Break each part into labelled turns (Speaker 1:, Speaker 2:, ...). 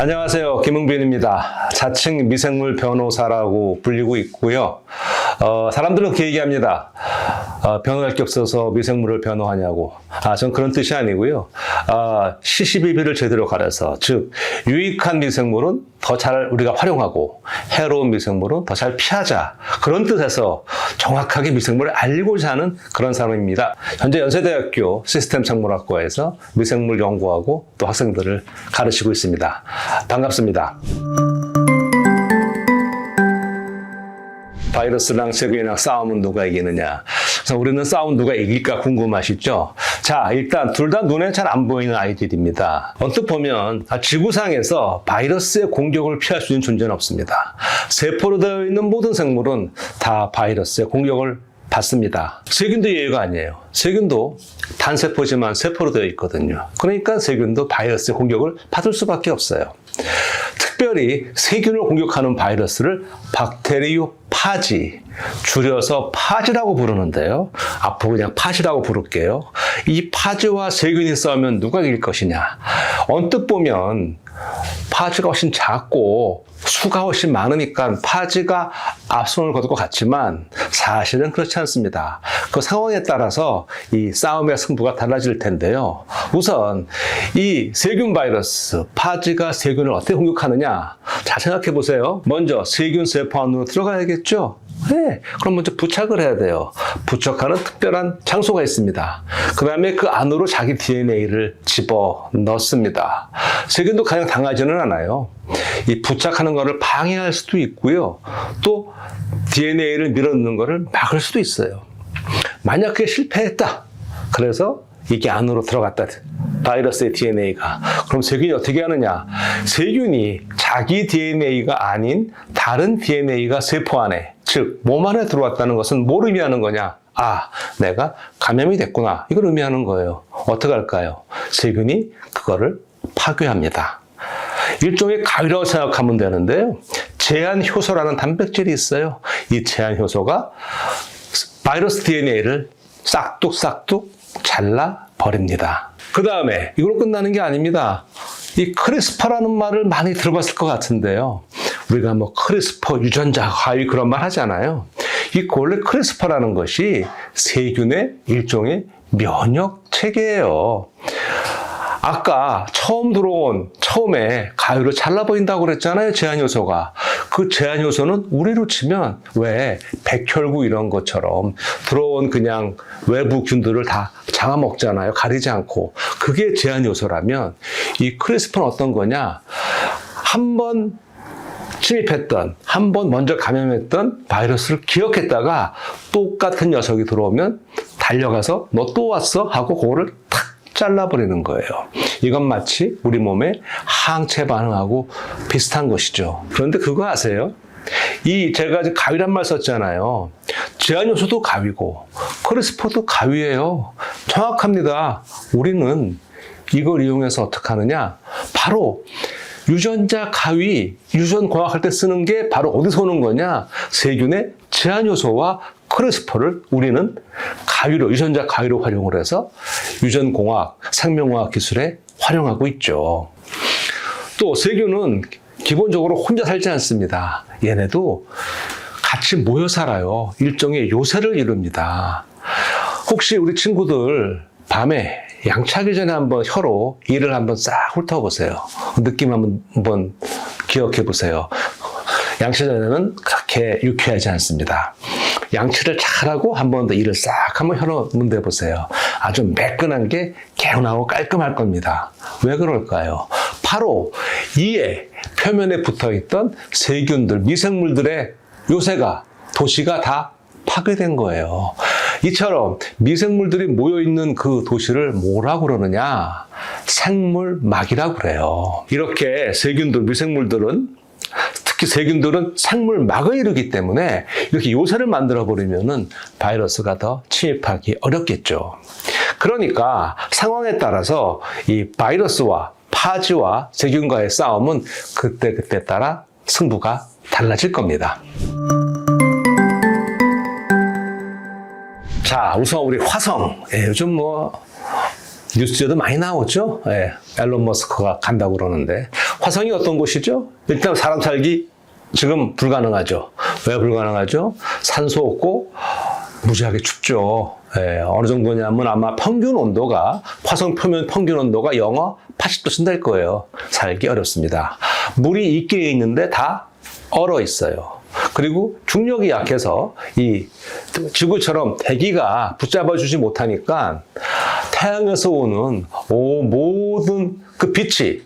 Speaker 1: 안녕하세요. 김흥빈입니다. 자칭 미생물 변호사라고 불리고 있고요. 사람들은 그렇게 얘기합니다. 변호할 게 없어서 미생물을 변호하냐고. 전 그런 뜻이 아니고요. 시시비비를 제대로 가려서, 즉 유익한 미생물은 더 잘 우리가 활용하고 해로운 미생물은 더 잘 피하자. 그런 뜻에서 정확하게 미생물을 알리고자 하는 그런 사람입니다. 현재 연세대학교 시스템생물학과에서 미생물 연구하고 또 학생들을 가르치고 있습니다. 반갑습니다. 바이러스랑 세균이랑 싸우면 누가 이기느냐. 그래서 우리는 싸우면 누가 이길까 궁금하시죠? 자, 일단 둘 다 눈에 잘 안 보이는 아이들입니다. 언뜻 보면 지구상에서 바이러스의 공격을 피할 수 있는 존재는 없습니다. 세포로 되어 있는 모든 생물은 다 바이러스의 공격을 받습니다. 세균도 예외가 아니에요. 세균도 단세포지만 세포로 되어 있거든요. 그러니까 세균도 바이러스의 공격을 받을 수밖에 없어요. 특별히 세균을 공격하는 바이러스를 박테리오파지, 줄여서 파지라고 부르는데요. 앞으로 그냥 파지라고 부를게요. 이 파지와 세균이 싸우면 누가 이길 것이냐. 언뜻 보면 파지가 훨씬 작고 수가 훨씬 많으니까 파지가 앞손을 거둘 것 같지만 사실은 그렇지 않습니다. 그 상황에 따라서 이 싸움의 승부가 달라질 텐데요. 우선 이 세균 바이러스, 파지가 세균을 어떻게 공격하느냐. 잘 생각해 보세요. 먼저 세균 세포 안으로 들어가야겠죠? 네, 그럼 먼저 부착을 해야 돼요. 부착하는 특별한 장소가 있습니다. 그 다음에 그 안으로 자기 DNA를 집어 넣습니다. 세균도 가장 당하지는 않아요. 이 부착하는 것을 방해할 수도 있고요. 또 DNA를 밀어넣는 것을 막을 수도 있어요. 만약 그게 실패했다. 그래서 이게 안으로 들어갔다. 바이러스의 DNA가. 그럼 세균이 어떻게 하느냐? 세균이 자기 DNA가 아닌 다른 DNA가 세포 안에, 즉 몸 안에 들어왔다는 것은 뭘 의미하는 거냐? 내가 감염이 됐구나. 이걸 의미하는 거예요. 어떻게 할까요? 세균이 그거를 파괴합니다. 일종의 가위라고 생각하면 되는데요. 제한 효소라는 단백질이 있어요. 이 제한 효소가 바이러스 DNA를 싹둑싹둑 잘라버립니다. 그 다음에 이걸로 끝나는 게 아닙니다. 이 크리스퍼라는 말을 많이 들어봤을 것 같은데요. 우리가 크리스퍼 유전자 가위 그런 말 하잖아요. 이 원래 크리스퍼라는 것이 세균의 일종의 면역 체계예요. 아까 처음에 가위로 잘라버린다고 그랬잖아요. 제한효소가. 그 제한효소는 우리로 치면 왜 백혈구 이런 것처럼 들어온 그냥 외부 균들을 다 잡아먹잖아요. 가리지 않고. 그게 제한효소라면 이 크리스퍼는 어떤 거냐. 한번 침입했던, 한번 먼저 감염했던 바이러스를 기억했다가 똑같은 녀석이 들어오면 달려가서 너 또 왔어? 하고 그거를 탁 잘라버리는 거예요. 이건 마치 우리 몸의 항체 반응하고 비슷한 것이죠. 그런데 그거 아세요? 제가 가위란 말 썼잖아요. 제한효소도 가위고 크리스퍼도 가위예요. 정확합니다. 우리는 이걸 이용해서 어떻게 하느냐? 바로 유전자 가위, 유전공학할 때 쓰는 게 바로 어디서 오는 거냐? 세균의 제한효소와 크리스퍼를 우리는 유전자 가위로 활용을 해서 유전공학, 생명공학 기술에 활용하고 있죠. 또 세균은 기본적으로 혼자 살지 않습니다. 얘네도 같이 모여 살아요. 일종의 요새를 이룹니다. 혹시 우리 친구들 밤에 양치하기 전에 한번 혀로 이를 한번 싹 훑어보세요. 느낌 한번 기억해 보세요. 양치 전에는 그렇게 유쾌하지 않습니다. 양치를 잘하고 한 번 더 이를 싹 한번 혀로 문대보세요. 아주 매끈한 게 개운하고 깔끔할 겁니다. 왜 그럴까요? 바로 이에 표면에 붙어있던 세균들, 미생물들의 요새가, 도시가 다 파괴된 거예요. 이처럼 미생물들이 모여있는 그 도시를 뭐라고 그러느냐? 생물막이라고 그래요. 이렇게 미생물들은 특히 세균들은 생물막을 이루기 때문에 이렇게 요새를 만들어버리면은 바이러스가 더 침입하기 어렵겠죠. 그러니까 상황에 따라서 이 바이러스와 파지와 세균과의 싸움은 그때 따라 승부가 달라질 겁니다. 자, 우선 우리 화성. 요즘 뉴스에도 많이 나오죠? 앨런 머스크가 간다고 그러는데 화성이 어떤 곳이죠? 일단 사람 살기 지금 불가능하죠. 왜 불가능하죠? 산소 없고 무지하게 춥죠. 예, 어느 정도냐면 아마 평균 온도가, 화성 표면 평균 온도가 영하 80도쯤 될 거예요. 살기 어렵습니다. 물이 있게 있는데 다 얼어 있어요. 그리고 중력이 약해서 이 지구처럼 대기가 붙잡아 주지 못하니까 태양에서 오는 모든 그 빛이,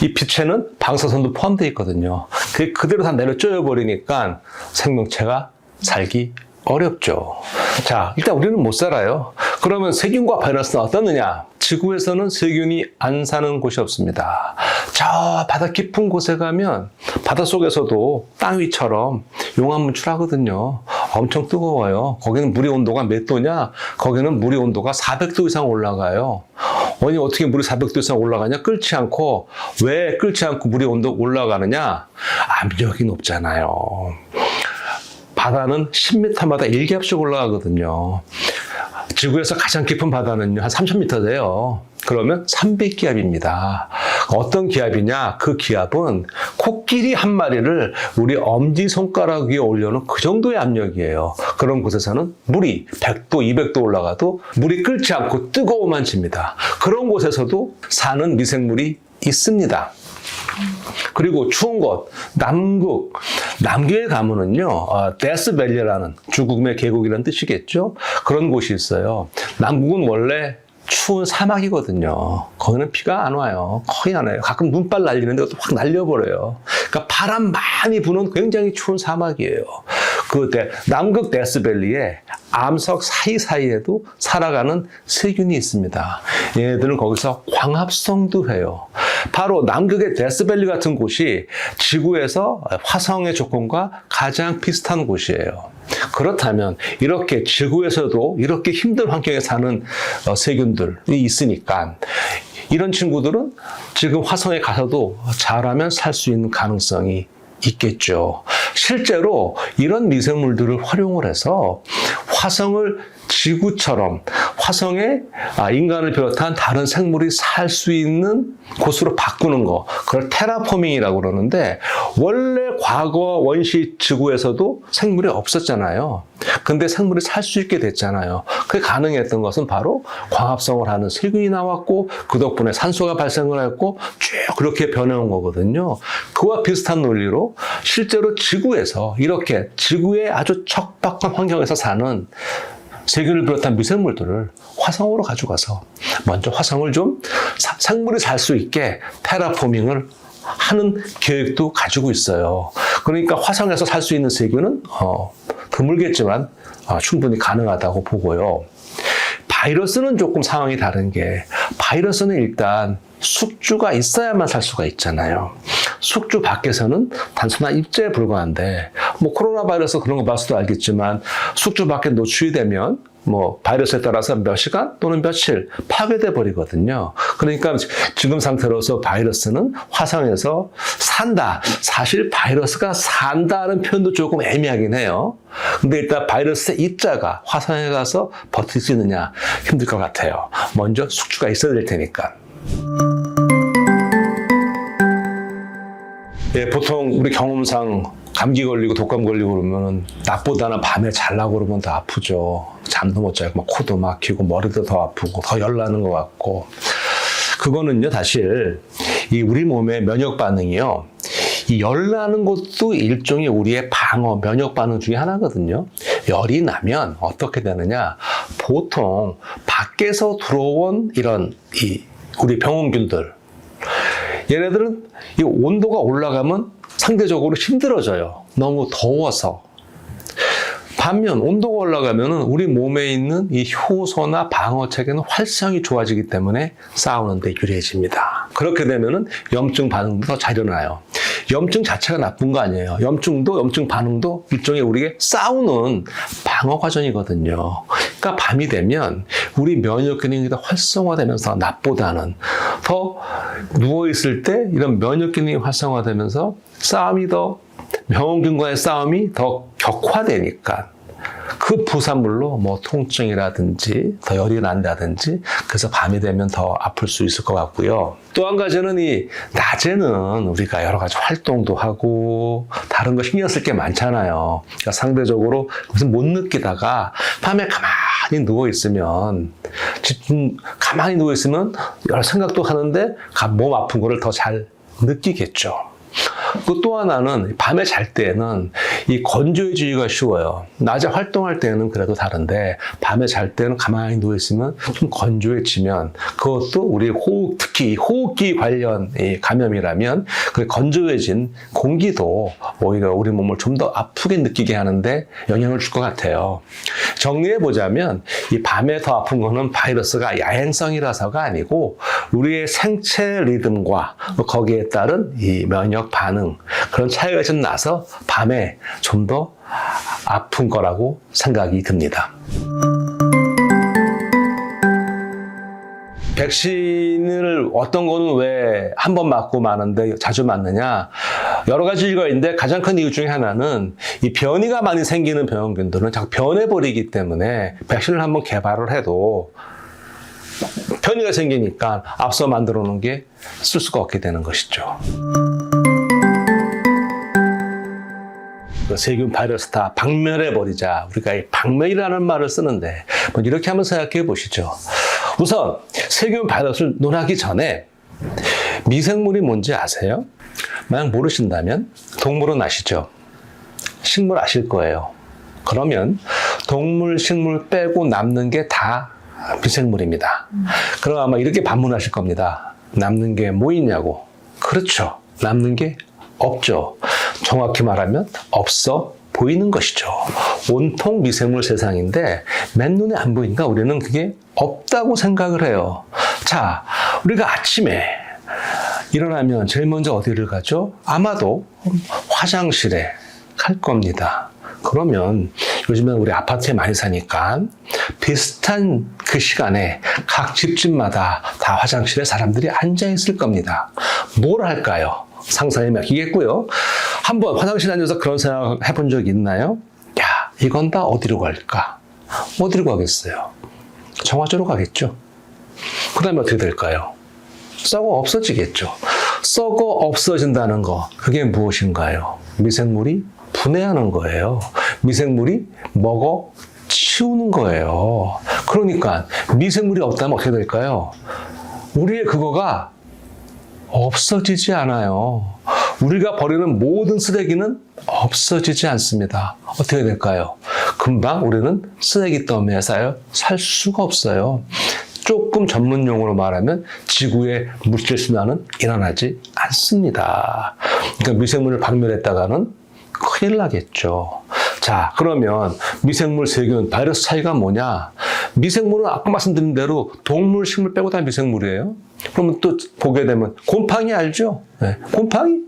Speaker 1: 이 빛에는 방사선도 포함되어 있거든요. 그게 그대로 다 내려 쪼여 버리니까 생명체가 살기 어렵죠. 자, 일단 우리는 못 살아요. 그러면 세균과 바이러스는 어떻느냐? 지구에서는 세균이 안 사는 곳이 없습니다. 저 바다 깊은 곳에 가면 바닷속에서도 땅 위처럼 용암문출하거든요. 엄청 뜨거워요. 거기는 물의 온도가 몇 도냐? 거기는 물의 온도가 400도 이상 올라가요. 아니, 어떻게 물이 400도 이상 올라가냐? 끓지 않고. 왜 끓지 않고 물의 온도 올라가느냐? 압력이 높잖아요. 바다는 10m마다 1기압씩 올라가거든요. 지구에서 가장 깊은 바다는요, 한 3000m 돼요. 그러면 300기압입니다. 어떤 기압이냐? 그 기압은 코끼리 한 마리를 우리 엄지손가락 위에 올려놓은 그 정도의 압력이에요. 그런 곳에서는 물이 100도, 200도 올라가도 물이 끓지 않고 뜨거워만 집니다. 그런 곳에서도 사는 미생물이 있습니다. 그리고 추운 곳, 남극에 가면은요, 데스밸리라는 죽음의 계곡이라는 뜻이겠죠? 그런 곳이 있어요. 남극은 원래 추운 사막이거든요. 거기는 비가 안 와요. 거의 안 와요. 가끔 눈발 날리는데 그것도 확 날려버려요. 그러니까 바람 많이 부는 굉장히 추운 사막이에요. 남극 데스밸리에 암석 사이사이에도 살아가는 세균이 있습니다. 얘네들은 거기서 광합성도 해요. 바로 남극의 데스밸리 같은 곳이 지구에서 화성의 조건과 가장 비슷한 곳이에요. 그렇다면 이렇게 지구에서도 이렇게 힘든 환경에 사는 세균들이 있으니까 이런 친구들은 지금 화성에 가서도 잘하면 살 수 있는 가능성이 있겠죠. 실제로 이런 미생물들을 활용을 해서 화성을 지구처럼 화성에 인간을 비롯한 다른 생물이 살 수 있는 곳으로 바꾸는 거, 그걸 테라포밍이라고 그러는데, 원래 과거 원시 지구에서도 생물이 없었잖아요. 근데 생물이 살 수 있게 됐잖아요. 그게 가능했던 것은 바로 광합성을 하는 세균이 나왔고, 그 덕분에 산소가 발생을 했고 쭉 그렇게 변해온 거거든요. 그와 비슷한 논리로 실제로 지구에서 이렇게 지구의 아주 척박한 환경에서 사는 세균을 비롯한 미생물들을 화성으로 가져가서 먼저 화성을 좀 생물이 살 수 있게 테라포밍을 하는 계획도 가지고 있어요. 그러니까 화성에서 살 수 있는 세균은 드물겠지만 충분히 가능하다고 보고요. 바이러스는 조금 상황이 다른 게, 바이러스는 일단 숙주가 있어야만 살 수가 있잖아요. 숙주 밖에서는 단순한 입자에 불과한데, 코로나 바이러스 그런 거 봐서도 알겠지만 숙주 밖에 노출이 되면 바이러스에 따라서 몇 시간 또는 며칠 파괴돼 버리거든요. 그러니까 지금 상태로서 바이러스는 화성에서 산다. 사실 바이러스가 산다는 표현도 조금 애매하긴 해요. 근데 일단 바이러스의 입자가 화성에 가서 버틸 수 있느냐, 힘들 것 같아요. 먼저 숙주가 있어야 될 테니까. 예, 보통 우리 경험상 감기 걸리고 독감 걸리고 그러면은 낮보다는 밤에 자려고 그러면 더 아프죠. 잠도 못 자고 코도 막히고 머리도 더 아프고 더 열나는 것 같고. 그거는요, 사실 이 우리 몸의 면역 반응이요, 이 열나는 것도 일종의 우리의 방어 면역 반응 중에 하나거든요. 열이 나면 어떻게 되느냐, 보통 밖에서 들어온 이런 우리 병원균들, 얘네들은 이 온도가 올라가면 상대적으로 힘들어져요. 너무 더워서. 반면 온도가 올라가면 우리 몸에 있는 이 효소나 방어체계는 활성이 좋아지기 때문에 싸우는 데 유리해집니다. 그렇게 되면 염증 반응도 더 잘 일어나요. 염증 자체가 나쁜 거 아니에요. 염증 반응도 일종의 우리에게 싸우는 방어 과정이거든요. 그러니까 밤이 되면 우리 면역 기능이 더 활성화되면서 낮보다는 더 누워있을 때 이런 면역 기능이 활성화되면서 병원균과의 싸움이 더 격화되니까 그 부산물로 뭐 통증이라든지 더 열이 난다든지 그래서 밤이 되면 더 아플 수 있을 것 같고요. 또 한 가지는 이 낮에는 우리가 여러 가지 활동도 하고 다른 거 신경 쓸 게 많잖아요. 그러니까 상대적으로 무슨 못 느끼다가 밤에 가만히 누워 있으면 가만히 누워 있으면 여러 생각도 하는데 몸 아픈 거를 더 잘 느끼겠죠. 그 또 하나는 밤에 잘 때는 이 건조해지기가 쉬워요. 낮에 활동할 때는 그래도 다른데 밤에 잘 때는 가만히 누워 있으면 좀 건조해지면 그것도 우리 특히 호흡기 관련 감염이라면 그 건조해진 공기도 오히려 우리 몸을 좀 더 아프게 느끼게 하는데 영향을 줄 것 같아요. 정리해 보자면 이 밤에 더 아픈 거는 바이러스가 야행성이라서가 아니고 우리의 생체 리듬과 거기에 따른 이 면역 반응 그런 차이가 좀 나서 밤에 좀 더 아픈 거라고 생각이 듭니다. 백신을 어떤 거는 왜 한 번 맞고 마는데 자주 맞느냐? 여러 가지 이유가 있는데 가장 큰 이유 중에 하나는 이 변이가 많이 생기는 병원균들은 자꾸 변해버리기 때문에 백신을 한번 개발을 해도 변이가 생기니까 앞서 만들어 놓은 게 쓸 수가 없게 되는 것이죠. 세균 바이러스 다 박멸해버리자. 우리가 이 박멸이라는 말을 쓰는데 이렇게 한번 생각해 보시죠. 우선 세균 바이러스를 논하기 전에 미생물이 뭔지 아세요? 만약 모르신다면 동물은 아시죠? 식물 아실 거예요. 그러면 동물, 식물 빼고 남는 게 다 미생물입니다. 그럼 아마 이렇게 반문하실 겁니다. 남는 게 뭐 있냐고. 그렇죠. 남는 게 없죠. 정확히 말하면 없어 보이는 것이죠. 온통 미생물 세상인데 맨눈에 안 보이니까 우리는 그게 없다고 생각을 해요. 자, 우리가 아침에 일어나면 제일 먼저 어디를 가죠? 아마도 화장실에 갈 겁니다. 그러면 요즘엔 우리 아파트에 많이 사니까 비슷한 그 시간에 각 집집마다 다 화장실에 사람들이 앉아 있을 겁니다. 뭘 할까요? 상상에 맡기겠고요. 한번 화장실에 앉아서 그런 생각 해본 적 있나요? 야, 이건 다 어디로 갈까? 어디로 가겠어요? 정화조로 가겠죠. 그 다음에 어떻게 될까요? 썩어 없어지겠죠. 썩어 없어진다는 거, 그게 무엇인가요? 미생물이 분해하는 거예요. 미생물이 먹어 치우는 거예요. 그러니까 미생물이 없다면 어떻게 될까요? 우리의 그거가 없어지지 않아요. 우리가 버리는 모든 쓰레기는 없어지지 않습니다. 어떻게 될까요? 금방 우리는 쓰레기 더미에 살 수가 없어요. 조금 전문 용어로 말하면 지구의 물질 순환은 일어나지 않습니다. 그러니까 미생물을 박멸했다가는 큰일 나겠죠. 자, 그러면 미생물, 세균, 바이러스 차이가 뭐냐? 미생물은 아까 말씀드린 대로 동물, 식물 빼고 다 미생물이에요. 그러면 또 보게 되면 곰팡이 알죠? 네. 곰팡이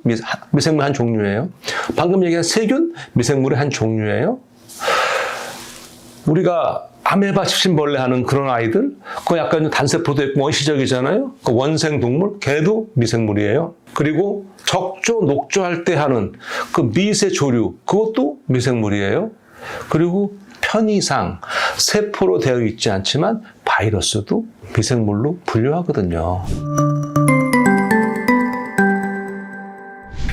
Speaker 1: 미생물 한 종류예요. 방금 얘기한 세균 미생물의 한 종류예요. 우리가 아메바 집신벌레 하는 그런 아이들, 그거 약간 단세포도 있고 원시적이잖아요. 그 원생 동물, 걔도 미생물이에요. 그리고 적조, 녹조할 때 하는 그 미세 조류, 그것도 미생물이에요. 그리고 편의상 세포로 되어 있지 않지만 바이러스도 미생물로 분류하거든요.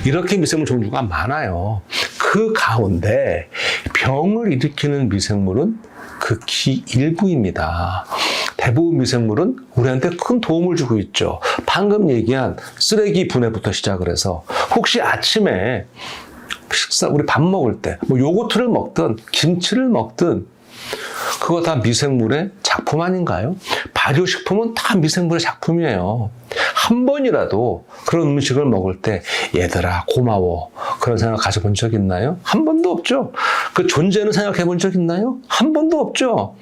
Speaker 1: 이렇게 미생물 종류가 많아요. 그 가운데 병을 일으키는 미생물은 극히 일부입니다. 대부분 미생물은 우리한테 큰 도움을 주고 있죠. 방금 얘기한 쓰레기 분해부터 시작을 해서 혹시 아침에 우리 밥 먹을 때 뭐 요거트를 먹든 김치를 먹든 그거 다 미생물의 작품 아닌가요? 발효식품은 다 미생물의 작품이에요. 한 번이라도 그런 음식을 먹을 때 얘들아 고마워 그런 생각 가져본 적 있나요? 한 번도 없죠. 그 존재는 생각해 본 적 있나요? 한 번도 없죠.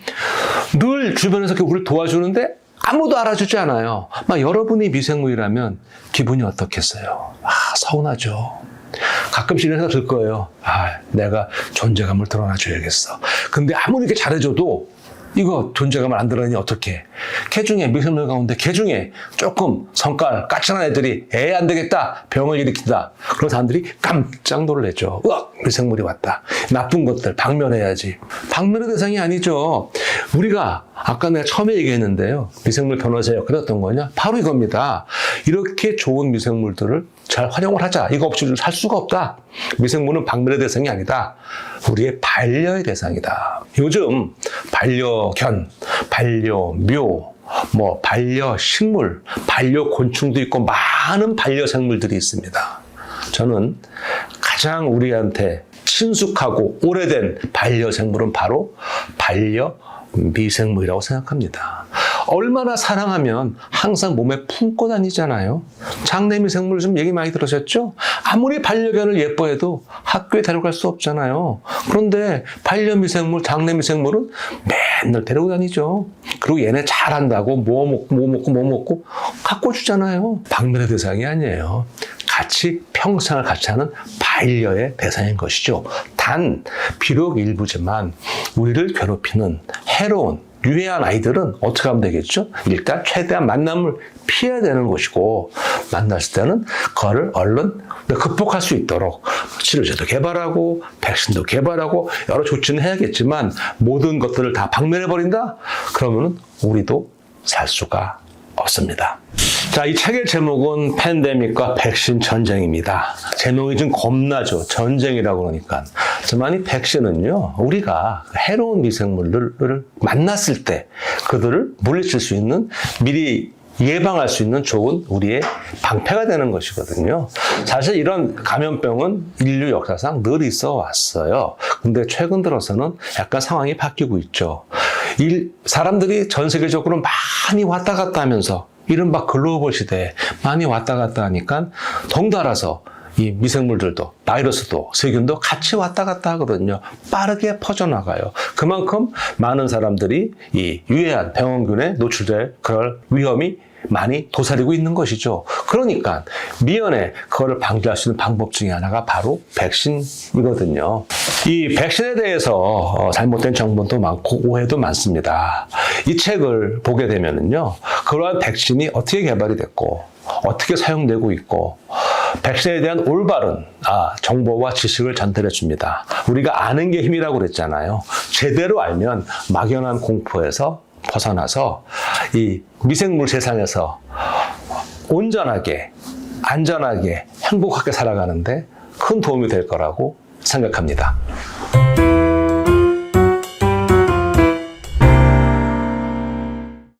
Speaker 1: 늘 주변에서 우리를 도와주는데 아무도 알아주지 않아요. 막 여러분이 미생물이라면 기분이 어떻겠어요? 서운하죠. 가끔씩 이런 생각 들 거예요. 내가 존재감을 드러나줘야겠어. 근데 아무리 이렇게 잘해줘도 이거 존재감을 안 드러내니 어떡해. 개 중에 미생물 가운데 개 중에 조금 성깔 까칠한 애들이 안 되겠다 병을 일으킨다. 그런 사람들이 깜짝 놀라죠. 미생물이 왔다. 나쁜 것들 박멸해야지. 박멸의 대상이 아니죠. 우리가 아까 내가 처음에 얘기했는데요. 미생물 변호사 역할이 어떤 거냐? 바로 이겁니다. 이렇게 좋은 미생물들을 잘 활용을 하자. 이거 없이 살 수가 없다. 미생물은 박멸의 대상이 아니다. 우리의 반려의 대상이다. 요즘 반려견, 반려묘, 반려식물, 반려곤충도 있고 많은 반려생물들이 있습니다. 저는 가장 우리한테 친숙하고 오래된 반려생물은 바로 반려미생물이라고 생각합니다. 얼마나 사랑하면 항상 몸에 품고 다니잖아요. 장내미생물 좀 얘기 많이 들으셨죠? 아무리 반려견을 예뻐해도 학교에 데려갈 수 없잖아요. 그런데 반려미생물, 장내미생물은 맨날 데리고 다니죠. 그리고 얘네 잘한다고 뭐 먹고 갖고 주잖아요. 박멸의 대상이 아니에요. 평생을 같이 하는 반려의 대상인 것이죠. 단, 비록 일부지만 우리를 괴롭히는 해로운 유해한 아이들은 어떻게 하면 되겠죠? 일단 최대한 만남을 피해야 되는 것이고, 만났을 때는 그거를 얼른 극복할 수 있도록 치료제도 개발하고 백신도 개발하고 여러 조치는 해야겠지만 모든 것들을 다 박멸해버린다? 그러면 우리도 살 수가 없습니다. 자, 이 책의 제목은 팬데믹과 백신 전쟁입니다. 제목이 좀 겁나죠. 전쟁이라고 그러니까. 하지만 이 백신은요, 우리가 해로운 미생물들을 만났을 때 그들을 물리칠 수 있는, 미리 예방할 수 있는 좋은 우리의 방패가 되는 것이거든요. 사실 이런 감염병은 인류 역사상 늘 있어 왔어요. 근데 최근 들어서는 약간 상황이 바뀌고 있죠. 사람들이 전 세계적으로 많이 왔다 갔다 하면서 이른바 글로벌 시대에 많이 왔다 갔다 하니까 덩달아서 이 미생물들도 바이러스도 세균도 같이 왔다 갔다 하거든요. 빠르게 퍼져나가요. 그만큼 많은 사람들이 이 유해한 병원균에 노출될 그럴 위험이 많이 도사리고 있는 것이죠. 그러니까 미연에 그거를 방지할 수 있는 방법 중에 하나가 바로 백신이거든요. 이 백신에 대해서 잘못된 정보도 많고 오해도 많습니다. 이 책을 보게 되면은요, 그러한 백신이 어떻게 개발이 됐고 어떻게 사용되고 있고 백신에 대한 올바른 정보와 지식을 전달해 줍니다. 우리가 아는 게 힘이라고 그랬잖아요. 제대로 알면 막연한 공포에서 벗어나서 이 미생물 세상에서 온전하게, 안전하게, 행복하게 살아가는데 큰 도움이 될 거라고 생각합니다.